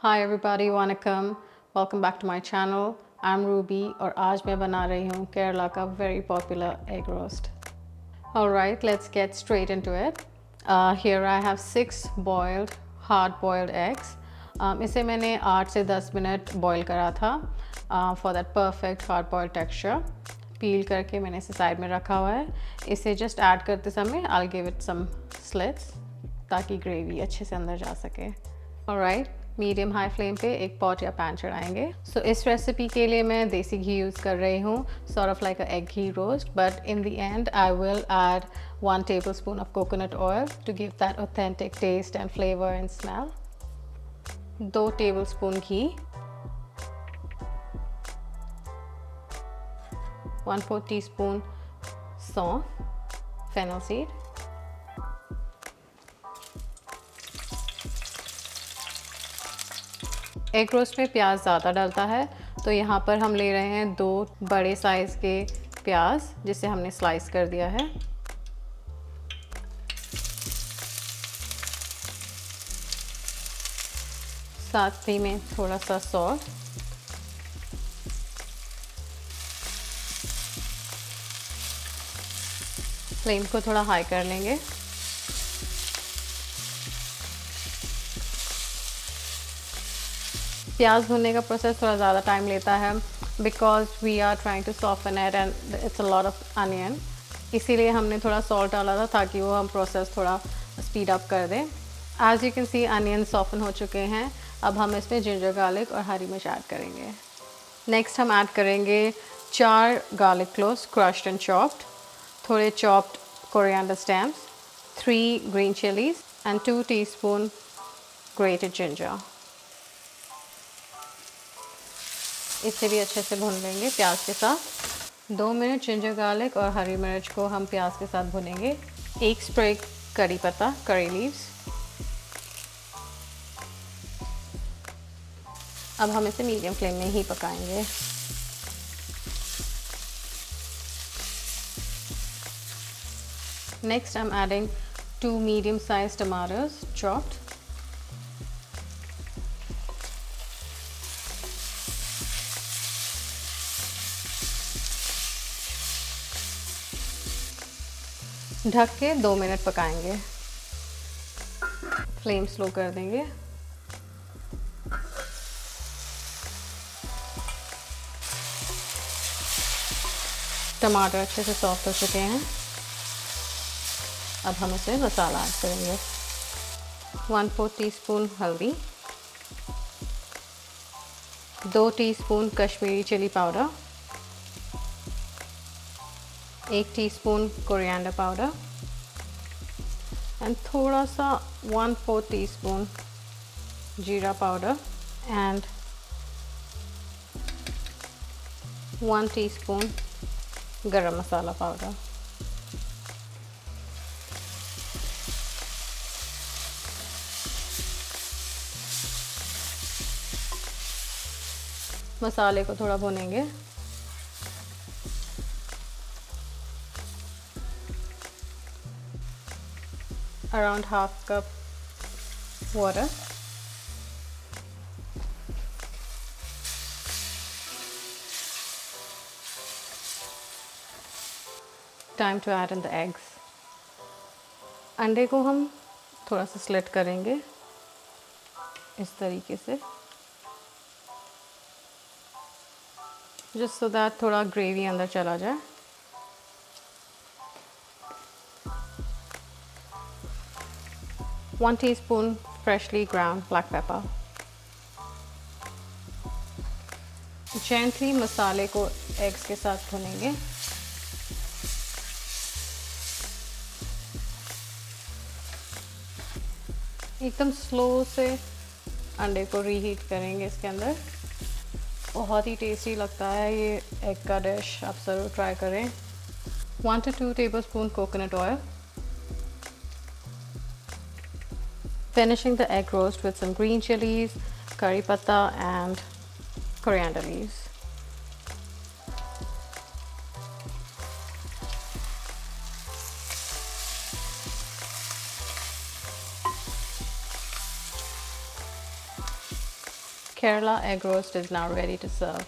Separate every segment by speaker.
Speaker 1: हाय everybody वनकम welcome back to my channel I am Ruby और आज मैं बना रही हूँ केरला का very popular egg roast. Alright, let's get straight into it. Here I have 6 boiled hard boiled eggs. इसे मैंने 8 से 10 मिनट बॉईल करा था for that perfect hard boiled texture. पील करके मैंने इसे साइड में रखा हुआ है. इसे जस्ट ऐड करते समय I'll give it some slits ताकि ग्रेवी अच्छे से अंदर जा सके. Alright, मीडियम हाई फ्लेम पे एक पॉट या पैन चढ़ाएंगे. सो इस रेसिपी के लिए मैं देसी घी यूज़ कर रही हूँ, sort of like a egg ghee roast, but in the end I will add 1 tablespoon of coconut oil to give that authentic taste and flavor and smell. 2 tablespoon ghee, 1/4 teaspoon सौंफ, fennel seed, egg roast में प्याज ज़्यादा डलता है तो यहाँ पर हम ले रहे हैं 2 बड़े साइज़ के प्याज जिसे हमने स्लाइस कर दिया है. साथ ही में थोड़ा सा सॉल्ट, फ्लेम को थोड़ा हाई कर लेंगे. प्याज भुनने का प्रोसेस थोड़ा ज़्यादा टाइम लेता है because we are trying to soften it and it's a lot of onion. इसीलिए हमने थोड़ा सॉल्ट डाला था ताकि वो हम प्रोसेस थोड़ा स्पीड अप कर दें. As you can see onion soften हो चुके हैं. अब हम इसमें जिंजर गार्लिक और हरी मिर्च ऐड करेंगे. नेक्स्ट हम ऐड करेंगे 4 garlic cloves crushed and chopped, थोड़े chopped coriander stems, 3 green chillies and 2 teaspoon grated ginger. इसे भी अच्छे से भून लेंगे प्याज के साथ. 2 मिनट जिंजर गार्लिक और हरी मिर्च को हम प्याज के साथ भुनेंगे. 1 स्प्रे करी पत्ता करी लीव्स. अब हम इसे मीडियम फ्लेम में ही पकाएंगे. Next I am adding 2 medium size tomatoes chopped. ढक के 2 मिनट पकाएंगे. फ्लेम स्लो कर देंगे. टमाटर अच्छे से सॉफ्ट हो चुके हैं. अब हम इसे मसाला ऐड करेंगे. 1/4 टीस्पून हल्दी, 2 teaspoon Kashmiri chilli powder, 1 teaspoon coriander powder and थोड़ा सा 1/4 टीस्पून जीरा पाउडर एंड 1 टीस्पून गरम मसाला पाउडर. मसाले को थोड़ा भूनेंगे. Around half cup water. Time to add in the eggs. अंडे को हम थोड़ा सा स्लिट करेंगे इस तरीके से, just so that थोड़ा ग्रेवी अंदर चला जाए. One teaspoon freshly ground black pepper. Gently मसाले को एग्स के साथ भुनेंगे. एकदम स्लो से अंडे को रीहीट करेंगे इसके अंदर. बहुत ही टेस्टी लगता है ये एग का डिश, आप ज़रूर ट्राई करें. 1 to 2 tablespoon coconut oil. Finishing the egg roast with some green chilies, curry patta and coriander leaves. Kerala egg roast is now ready to serve.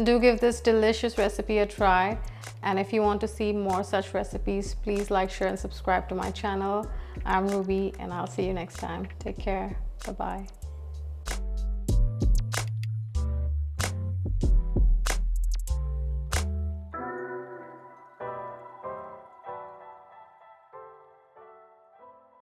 Speaker 1: Do give this delicious recipe a try, and if you want to see more such recipes, please like, share and subscribe to my channel. I'm Ruby and I'll see you next time. Take care. Bye bye.